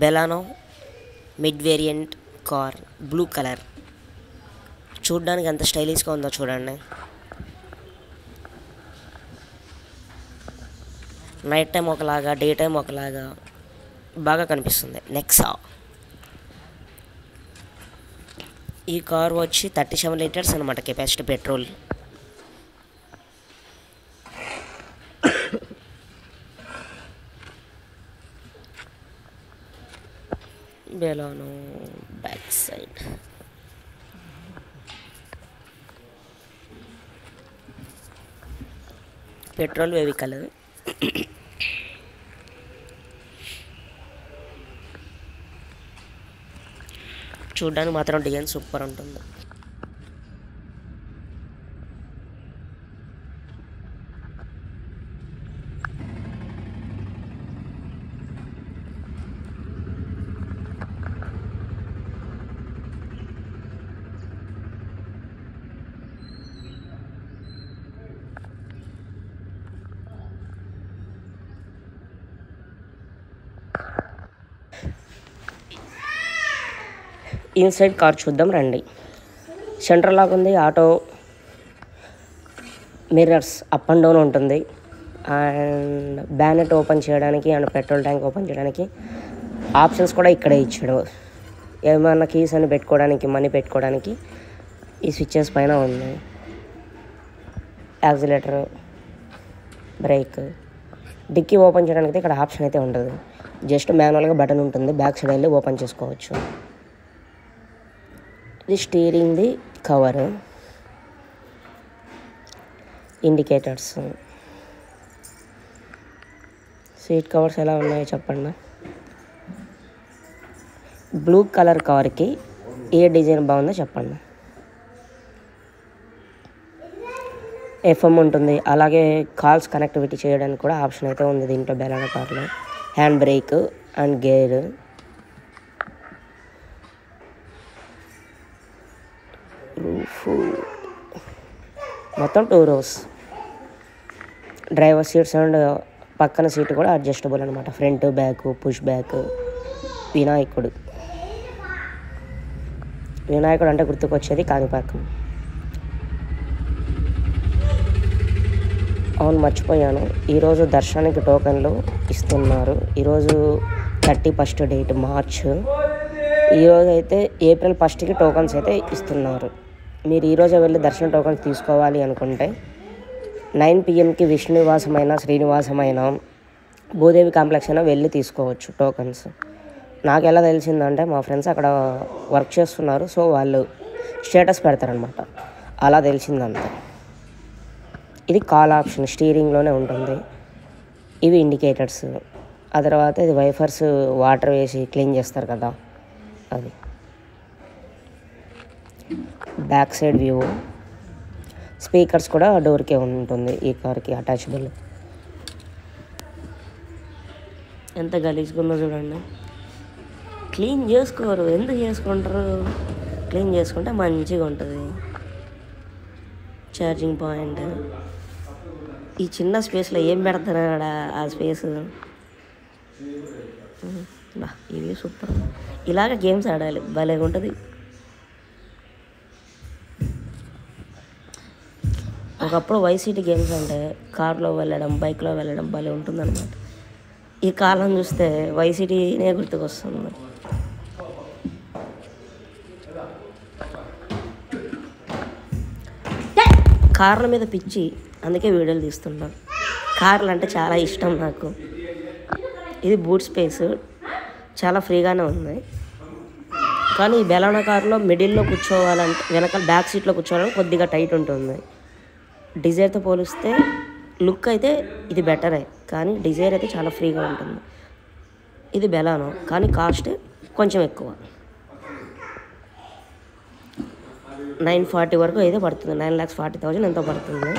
Baleno mid variant car, blue colour. చూడ్డానికి ఎంత స్టైలిష్గా ఉందో చూడండి. నైట్ టైం ఒకలాగా, డే టైం ఒకలాగా బాగా కనిపిస్తుంది. నెక్సా. ఈ కార్ వచ్చి 37 లీటర్స్ అనమాట capacity petrol. Baleno back side. Petrol vehicle. చూడ్డానికి మాత్రం డిజైన్ సూపర్ ఉంటుంది. ఇన్సైడ్ కార్ చూద్దాం రండి. సెంటర్ లాక్ ఉంది. Auto mirrors up and down ఉంటుంది. అండ్ బ్యానెట్ ఓపెన్ చేయడానికి అండ్ పెట్రోల్ ట్యాంక్ ఓపెన్ చేయడానికి ఆప్షన్స్ కూడా ఇక్కడే ఇచ్చాడు. ఏమైనా కీస్ అని పెట్టుకోవడానికి, మనీ పెట్టుకోవడానికి ఈ స్విచ్చెస్ పైన ఉంది. యాక్సిలేటర్, బ్రేక్, డిక్కీ ఓపెన్ చేయడానికి ఇక్కడ ఆప్షన్ అయితే ఉండదు. జస్ట్ మాన్యువల్గా బటన్ ఉంటుంది. బ్యాక్ సైడ్ వెళ్ళి ఓపెన్ చేసుకోవచ్చు. ఇది steering the cover, indicators, seat covers ఎలా ఉన్నాయో చెప్పండి. బ్లూ కలర్ కార్కి ఏ డిజైన్ బాగుందో చెప్పండి. ఎఫ్ఎం ఉంటుంది. అలాగే కాల్స్ కనెక్టివిటీ చేయడానికి కూడా ఆప్షన్ అయితే ఉంది దీంట్లో బెలానో కార్లో. Hand brake and gear. మొత్తం 2 rows. డ్రైవర్ సీట్స్ అండ్ పక్కన సీట్ కూడా అడ్జస్టబుల్ అనమాట. Front, back, push back. వినాయకుడు అంటే గుర్తుకొచ్చేది కాణిపాకం. అవును, మర్చిపోయాను. ఈరోజు దర్శనానికి టోకన్లు ఇస్తున్నారు. ఈరోజు 31st డేట్ మార్చ్. ఈరోజు అయితే ఏప్రిల్ 1st టోకన్స్ అయితే ఇస్తున్నారు. మీరు ఈరోజే వెళ్ళి దర్శన టోకన్స్ తీసుకోవాలి అనుకుంటే 9 PM విష్ణునివాసమైన, శ్రీనివాసమైన, భూదేవి కాంప్లెక్స్ అయినా వెళ్ళి తీసుకోవచ్చు టోకన్స్. నాకు ఎలా తెలిసిందంటే మా ఫ్రెండ్స్ అక్కడ వర్క్ చేస్తున్నారు. సో వాళ్ళు స్టేటస్ పెడతారనమాట. అలా తెలిసిందంతే. ఇది కాల్ ఆప్షన్ స్టీరింగ్లోనే ఉంటుంది. ఇవి ఇండికేటర్స్. ఆ తర్వాత ఇది వైఫర్స్, వాటర్ వేసి క్లీన్ చేస్తారు కదా అది. Back side view. స్పీకర్స్ కూడా డోర్కే ఉంటుంది ఈ కార్కి అటాచబుల్. ఎంత గలీజ్గా ఉందో చూడండి. క్లీన్ చేసుకోరు. ఎందుకు చేసుకుంటారు? క్లీన్ చేసుకుంటే మంచిగా ఉంటుంది. Charging point. ఈ చిన్న స్పేస్లో ఏం పెడతారా ఆ స్పేస్. ఇది సూపర్. ఇలాగ గేమ్స్ ఆడాలి, భలేగా ఉంటుంది. ఒకప్పుడు వైసీటీ గేమ్స్ అంటే కార్లో వెళ్ళడం, బైక్లో వెళ్ళడం భలే ఉంటుందన్నమాట. ఈ కాలం చూస్తే వైసీటీనే గుర్తుకొస్తుంది. కార్ల మీద పిచ్చి, అందుకే వీడియోలు తీస్తున్నాను. కార్లు అంటే చాలా ఇష్టం నాకు. ఇది బూట్ స్పేస్, చాలా ఫ్రీగానే ఉంది. కానీ ఈ బెలానో కార్లో మిడిల్లో కూర్చోవాలంటే, వెనకాల బ్యాక్ సీట్లో కూర్చోవాలంటే కొద్దిగా టైట్ ఉంటుంది. డిజైర్తో పోలిస్తే లుక్ అయితే ఇది బెటరే, కానీ డిజైర్ అయితే చాలా ఫ్రీగా ఉంటుంది. ఇది బెలానో, కానీ కాస్ట్ కొంచెం ఎక్కువ. 940 వరకు అయితే పడుతుంది. 9,40,000 ఎంతో పడుతుంది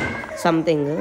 సంథింగ్.